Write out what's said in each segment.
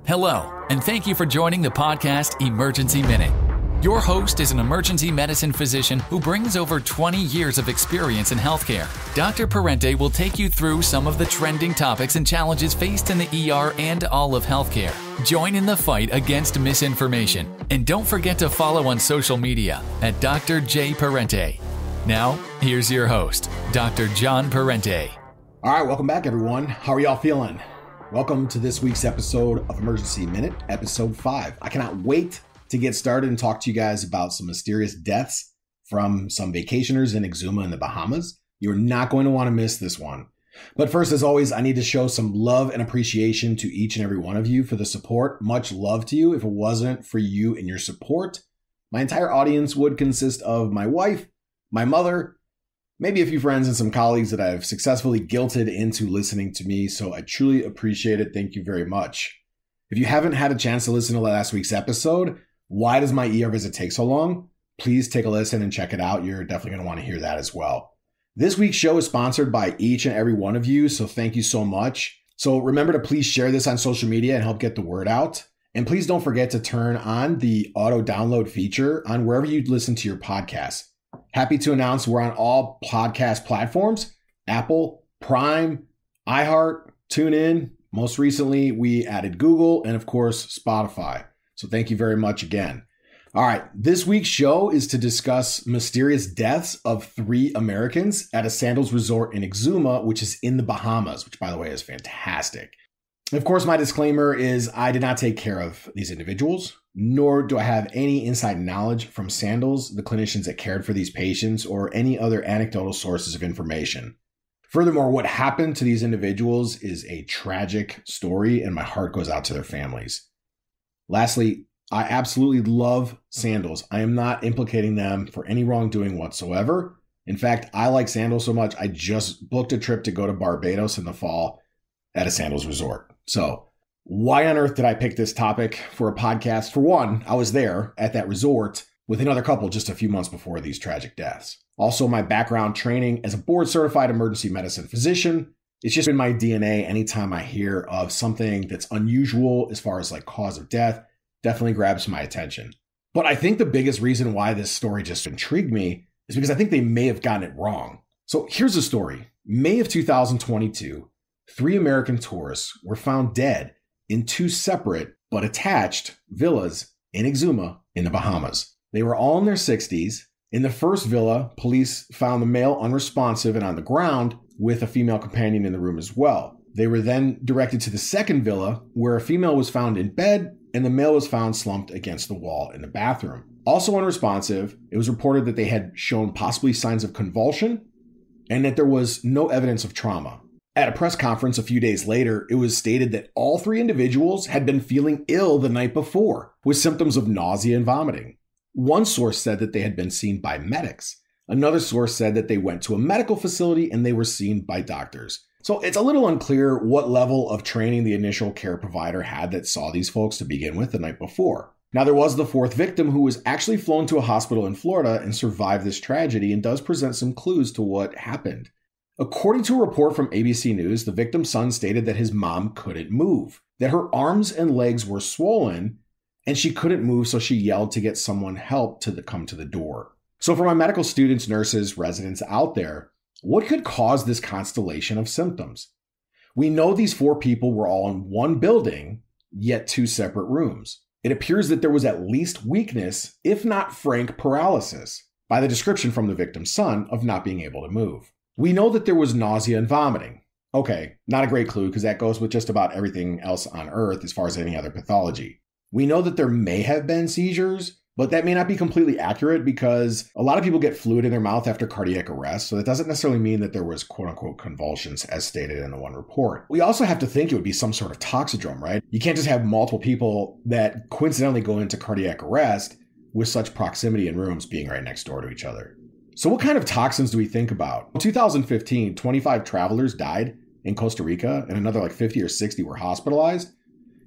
Hello, and thank you for joining the podcast Emergency Minute. Your host is an emergency medicine physician who brings over 20 years of experience in healthcare. Dr. Parente will take you through some of the trending topics and challenges faced in the ER and all of healthcare. Join in the fight against misinformation, and don't forget to follow on social media at Dr. J. Parente. Now, here's your host, Dr. John Parente. All right, welcome back, everyone. How are y'all feeling? Welcome to this week's episode of Emergency Minute, episode 5. I cannot wait to get started and talk to you guys about some mysterious deaths from some vacationers in Exuma in the Bahamas. You're not going to want to miss this one. But first, as always, I need to show some love and appreciation to each and every one of you for the support. Much love to you. If it wasn't for you and your support, my entire audience would consist of my wife, my mother, maybe a few friends and some colleagues that I've successfully guilted into listening to me. So I truly appreciate it. Thank you very much. If you haven't had a chance to listen to last week's episode, Why Does My ER Visit Take So Long? Please take a listen and check it out. You're definitely going to want to hear that as well. This week's show is sponsored by each and every one of you. So thank you so much. So remember to please share this on social media and help get the word out. And please don't forget to turn on the auto download feature on wherever you listen to your podcasts. Happy to announce we're on all podcast platforms: Apple, Prime, iHeart, TuneIn. Most recently, we added Google and, of course, Spotify. So thank you very much again. All right, this week's show is to discuss mysterious deaths of 3 Americans at a sandals resort in Exuma, which is in the Bahamas, which, by the way, is fantastic. Of course, my disclaimer is I did not take care of these individuals, nor do I have any inside knowledge from Sandals, the clinicians that cared for these patients, or any other anecdotal sources of information. Furthermore, what happened to these individuals is a tragic story, and my heart goes out to their families. Lastly, I absolutely love Sandals. I am not implicating them for any wrongdoing whatsoever. In fact, I like Sandals so much, I just booked a trip to go to Barbados in the fall at a Sandals resort. So why on earth did I pick this topic for a podcast? For one, I was there at that resort with another couple just a few months before these tragic deaths. Also, my background training as a board-certified emergency medicine physician, it's just in my DNA. Anytime I hear of something that's unusual as far as like cause of death, definitely grabs my attention. But I think the biggest reason why this story just intrigued me is because I think they may have gotten it wrong. So here's the story. May of 2022, 3 American tourists were found dead in 2 separate but attached villas in Exuma in the Bahamas. They were all in their 60s. In the first villa, police found the male unresponsive and on the ground with a female companion in the room as well. They were then directed to the second villa, where a female was found in bed and the male was found slumped against the wall in the bathroom. Also unresponsive, it was reported that they had shown possibly signs of convulsion and that there was no evidence of trauma. At a press conference a few days later, it was stated that all 3 individuals had been feeling ill the night before with symptoms of nausea and vomiting. One source said that they had been seen by medics. Another source said that they went to a medical facility and they were seen by doctors. So it's a little unclear what level of training the initial care provider had that saw these folks to begin with the night before. Now, there was the 4th victim who was actually flown to a hospital in Florida and survived this tragedy and does present some clues to what happened. According to a report from ABC News, the victim's son stated that his mom couldn't move, that her arms and legs were swollen, and she couldn't move, so she yelled to get someone help to come to the door. So for my medical students, nurses, residents out there, what could cause this constellation of symptoms? We know these 4 people were all in one building, yet 2 separate rooms. It appears that there was at least weakness, if not frank paralysis, by the description from the victim's son of not being able to move. We know that there was nausea and vomiting. Okay, not a great clue because that goes with just about everything else on Earth as far as any other pathology. We know that there may have been seizures, but that may not be completely accurate because a lot of people get fluid in their mouth after cardiac arrest, so that doesn't necessarily mean that there was quote-unquote convulsions as stated in the one report. We also have to think it would be some sort of toxidrome, right? You can't just have multiple people that coincidentally go into cardiac arrest with such proximity in rooms being right next door to each other. So what kind of toxins do we think about? In 2015, 25 travelers died in Costa Rica and another like 50 or 60 were hospitalized.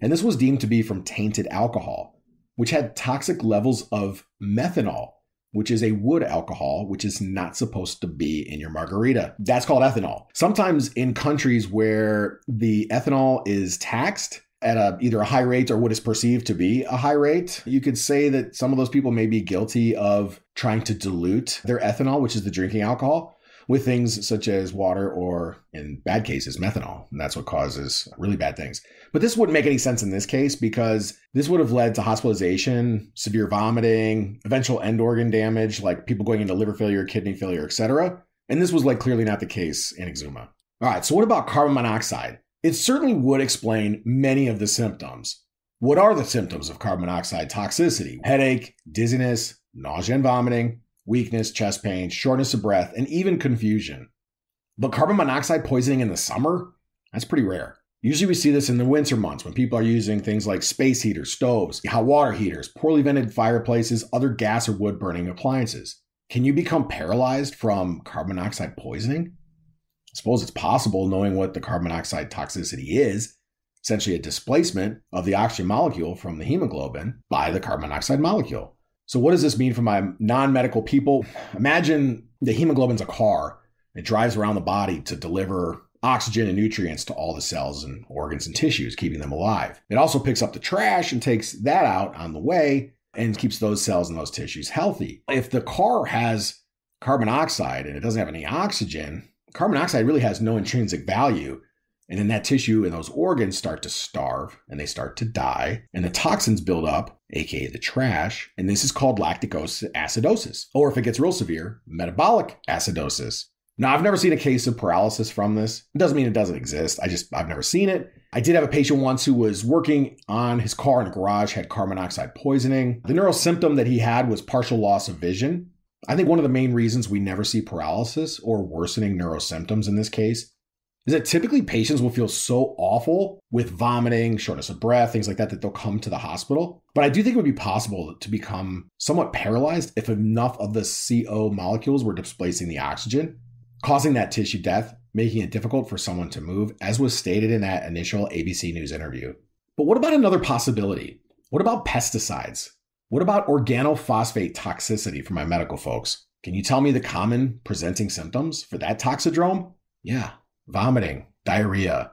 And this was deemed to be from tainted alcohol, which had toxic levels of methanol, which is a wood alcohol, which is not supposed to be in your margarita. That's called ethanol. Sometimes in countries where the ethanol is taxed, at either a high rate or what is perceived to be a high rate. You could say that some of those people may be guilty of trying to dilute their ethanol, which is the drinking alcohol, with things such as water or, in bad cases, methanol. And that's what causes really bad things. But this wouldn't make any sense in this case because this would have led to hospitalization, severe vomiting, eventual end organ damage, like people going into liver failure, kidney failure, etc. And this was clearly not the case in Exuma. All right, so what about carbon monoxide? It certainly would explain many of the symptoms. What are the symptoms of carbon monoxide toxicity? Headache, dizziness, nausea and vomiting, weakness, chest pain, shortness of breath, and even confusion. But carbon monoxide poisoning in the summer? That's pretty rare. Usually we see this in the winter months when people are using things like space heaters, stoves, hot water heaters, poorly vented fireplaces, other gas or wood burning appliances. Can you become paralyzed from carbon monoxide poisoning? I suppose it's possible knowing what the carbon monoxide toxicity is, essentially a displacement of the oxygen molecule from the hemoglobin by the carbon monoxide molecule. So what does this mean for my non-medical people? Imagine the hemoglobin's a car. It drives around the body to deliver oxygen and nutrients to all the cells and organs and tissues, keeping them alive. It also picks up the trash and takes that out on the way and keeps those cells and those tissues healthy. If the car has carbon dioxide and it doesn't have any oxygen, carbon dioxide really has no intrinsic value. And then that tissue and those organs start to starve and they start to die. And the toxins build up, aka the trash. And this is called lactic acidosis. Or if it gets real severe, metabolic acidosis. Now, I've never seen a case of paralysis from this. It doesn't mean it doesn't exist. I've never seen it. I did have a patient once who was working on his car in a garage, had carbon monoxide poisoning. The neural symptom that he had was partial loss of vision. I think one of the main reasons we never see paralysis or worsening neuro symptoms in this case is that typically patients will feel so awful with vomiting, shortness of breath, things like that, that they'll come to the hospital. But I do think it would be possible to become somewhat paralyzed if enough of the CO molecules were displacing the oxygen, causing that tissue death, making it difficult for someone to move, as was stated in that initial ABC News interview. But what about another possibility? What about pesticides? What about organophosphate toxicity for my medical folks? Can you tell me the common presenting symptoms for that toxidrome? Yeah. Vomiting, diarrhea,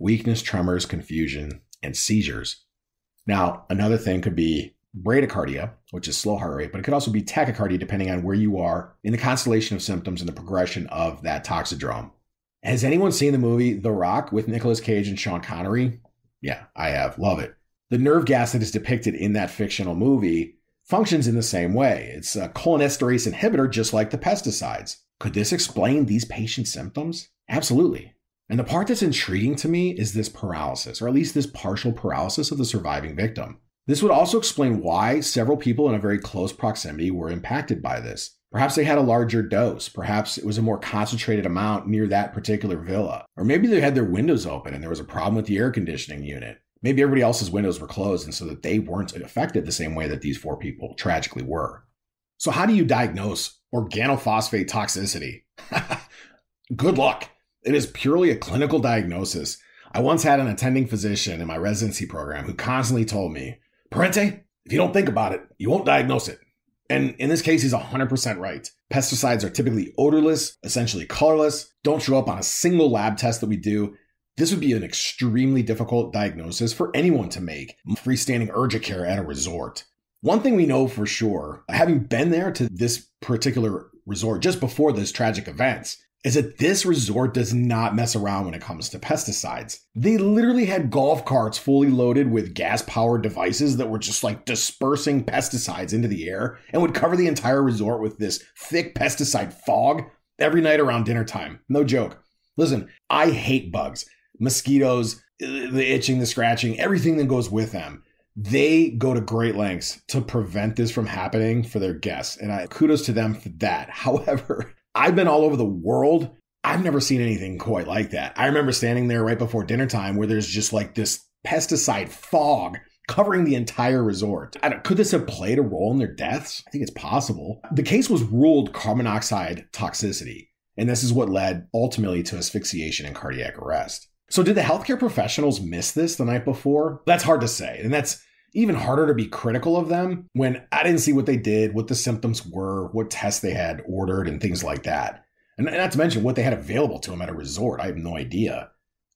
weakness, tremors, confusion, and seizures. Now, another thing could be bradycardia, which is slow heart rate, but it could also be tachycardia depending on where you are in the constellation of symptoms and the progression of that toxidrome. Has anyone seen the movie The Rock with Nicolas Cage and Sean Connery? Yeah, I have. Love it. The nerve gas that is depicted in that fictional movie functions in the same way. It's a cholinesterase inhibitor just like the pesticides. Could this explain these patients' symptoms? Absolutely. And the part that's intriguing to me is this paralysis, or at least this partial paralysis of the surviving victim. This would also explain why several people in a very close proximity were impacted by this. Perhaps they had a larger dose. Perhaps it was a more concentrated amount near that particular villa. Or maybe they had their windows open and there was a problem with the air conditioning unit. Maybe everybody else's windows were closed and so that they weren't affected the same way that these 4 people tragically were. So how do you diagnose organophosphate toxicity? Good luck. It is purely a clinical diagnosis. I once had an attending physician in my residency program who constantly told me, Parente, if you don't think about it, you won't diagnose it. And in this case, he's 100% right. Pesticides are typically odorless, essentially colorless, don't show up on a single lab test that we do. This would be an extremely difficult diagnosis for anyone to make, freestanding urgent care at a resort. One thing we know for sure, having been there to this particular resort just before this tragic events, is that this resort does not mess around when it comes to pesticides. They literally had golf carts fully loaded with gas-powered devices that were just dispersing pesticides into the air and would cover the entire resort with this thick pesticide fog every night around dinner time. No joke. Listen, I hate bugs, mosquitoes, the itching, the scratching, everything that goes with them. They go to great lengths to prevent this from happening for their guests, and kudos to them for that. However, I've been all over the world. I've never seen anything quite like that. I remember standing there right before dinner time where there's just this pesticide fog covering the entire resort. Could this have played a role in their deaths? I think it's possible. The case was ruled carbon monoxide toxicity, and this is what led ultimately to asphyxiation and cardiac arrest. So did the healthcare professionals miss this the night before? That's hard to say, and that's even harder to be critical of them when I didn't see what they did, what the symptoms were, what tests they had ordered, and things like that. And not to mention what they had available to them at a resort. I have no idea.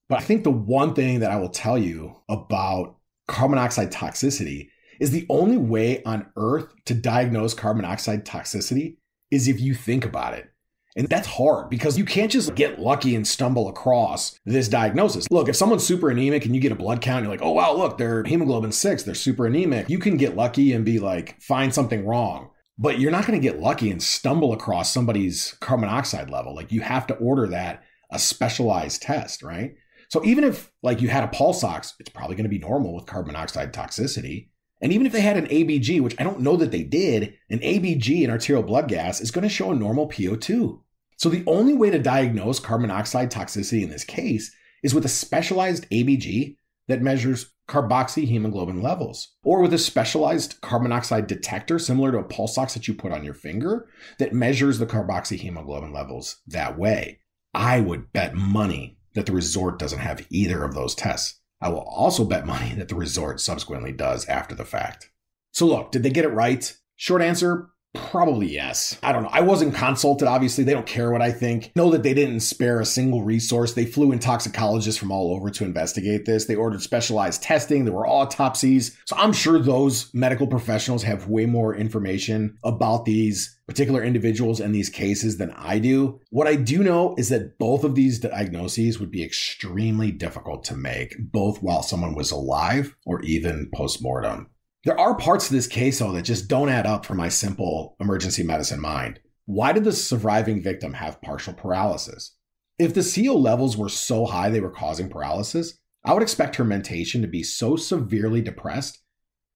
But I think the one thing that I will tell you about carbon monoxide toxicity is the only way on earth to diagnose carbon monoxide toxicity is if you think about it. And that's hard because you can't just get lucky and stumble across this diagnosis. Look, if someone's super anemic and you get a blood count, you're like, oh, wow, look, their hemoglobin's 6, they're super anemic. You can get lucky and be like, find something wrong. But you're not going to get lucky and stumble across somebody's carbon monoxide level. Like you have to order that a specialized test, right? So even if like you had a pulse ox, it's probably going to be normal with carbon monoxide toxicity. And even if they had an ABG, which I don't know that they did, an ABG in arterial blood gas is going to show a normal PO2. So the only way to diagnose carbon monoxide toxicity in this case is with a specialized ABG that measures carboxyhemoglobin levels, or with a specialized carbon monoxide detector similar to a pulse ox that you put on your finger that measures the carboxyhemoglobin levels that way. I would bet money that the resort doesn't have either of those tests. I will also bet money that the resort subsequently does after the fact. So look, did they get it right? Short answer, probably yes. I don't know. I wasn't consulted, obviously. They don't care what I think. Know that they didn't spare a single resource. They flew in toxicologists from all over to investigate this. They ordered specialized testing. There were autopsies. So I'm sure those medical professionals have way more information about these particular individuals and these cases than I do. What I do know is that both of these diagnoses would be extremely difficult to make, both while someone was alive or even post-mortem. There are parts of this case, though, that just don't add up for my simple emergency medicine mind. Why did the surviving victim have partial paralysis? If the CO levels were so high they were causing paralysis, I would expect her mentation to be so severely depressed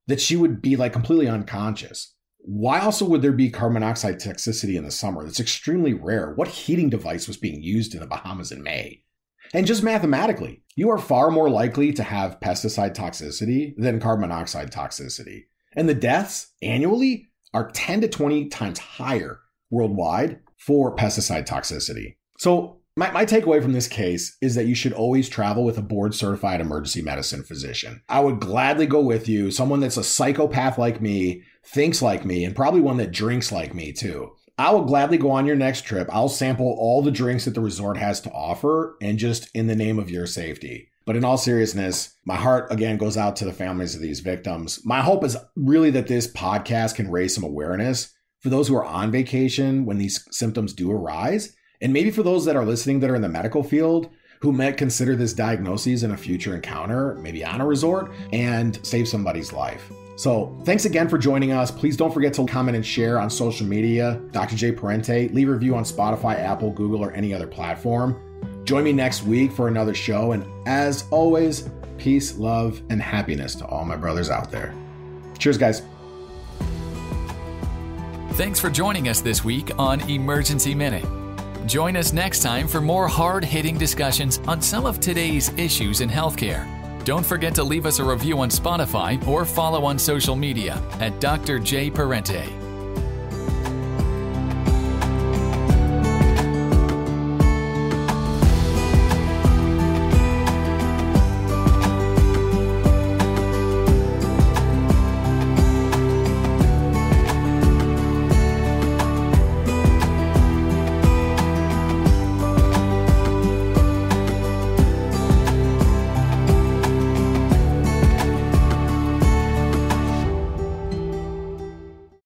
that she would be like completely unconscious. Why also would there be carbon monoxide toxicity in the summer? That's extremely rare. What heating device was being used in the Bahamas in May? And just mathematically, you are far more likely to have pesticide toxicity than carbon monoxide toxicity. And the deaths annually are 10 to 20 times higher worldwide for pesticide toxicity. So my takeaway from this case is that you should always travel with a board-certified emergency medicine physician. I would gladly go with you, someone that's a psychopath like me, thinks like me, and probably one that drinks like me too. I will gladly go on your next trip. I'll sample all the drinks that the resort has to offer, and just in the name of your safety. But in all seriousness, my heart again goes out to the families of these victims. My hope is really that this podcast can raise some awareness for those who are on vacation when these symptoms do arise. And maybe for those that are listening that are in the medical field who might consider this diagnosis in a future encounter, maybe on a resort, and save somebody's life. So thanks again for joining us. Please don't forget to comment and share on social media. Dr. J. Parente, leave a review on Spotify, Apple, Google, or any other platform. Join me next week for another show. And as always, peace, love, and happiness to all my brothers out there. Cheers, guys. Thanks for joining us this week on Emergency Minute. Join us next time for more hard-hitting discussions on some of today's issues in healthcare. Don't forget to leave us a review on Spotify or follow on social media at Dr. J. Parente.